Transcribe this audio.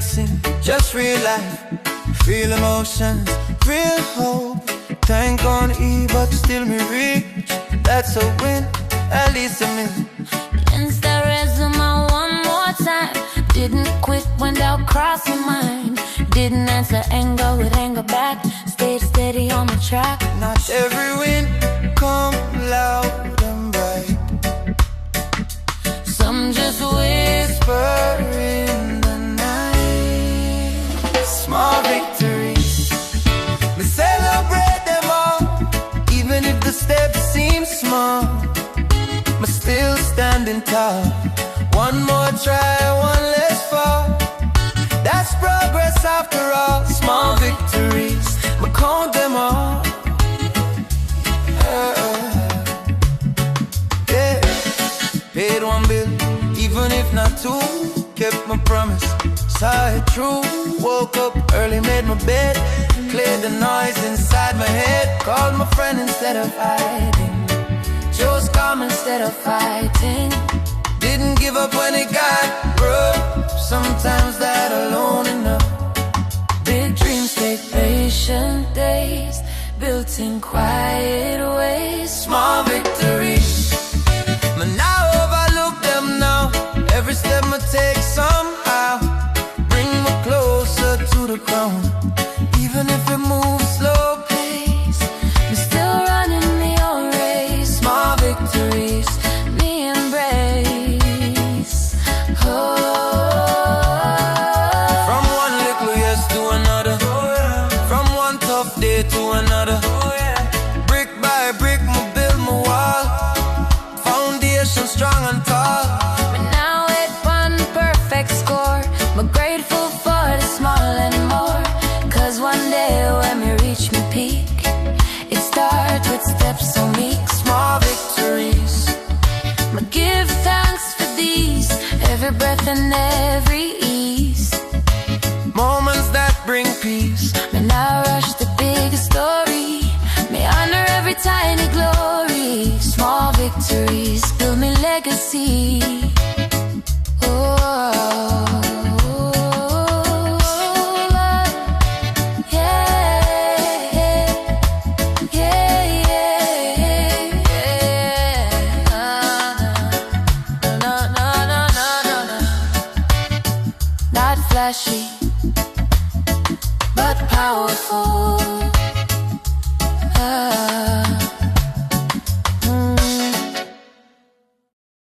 flexing, just real life. Feel emotions, real hope. Tank on E, but still me reach. That's a win, at least a min. Insta resume one more time. Didn't quit when doubt crossed my mind. Didn't answer anger with anger back. Stayed steady on the track. Not every win come loud and bright. Some just whisper in the night. Small victories, we celebrate them all. Even if the steps seem small, but still standing tall. One more try, one less fall. That's progress after all. Small victories, but count them all. Yeah. Paid one bill, even if not two. Kept my promise, saw it through. Woke up early, made my bed. Cleared the noise inside my head. Called my friend instead of hiding. Chose calm instead of fighting. Didn't give up when it got rough. Sometimes that alone enough. big dreams take patient days, built in quiet ways. Small victories, but now overlook them now. Every step I take somehow bring me closer to the crown. Even if it moves slow pace, I'm still running the own race. small victories. Me embrace. From one little yes to another, from one tough day to another. Brick by brick, me build my wall. Foundation strong and tall. But now it one perfect score. But grateful for the small and more. Cause one day when we reach my peak, it starts with steps so meek. Small victories, But give thanks for these, every breath and every ease. moments that bring peace. May not rush the big story, may honor every tiny glory. Small victories build me legacy. Not flashy, but powerful.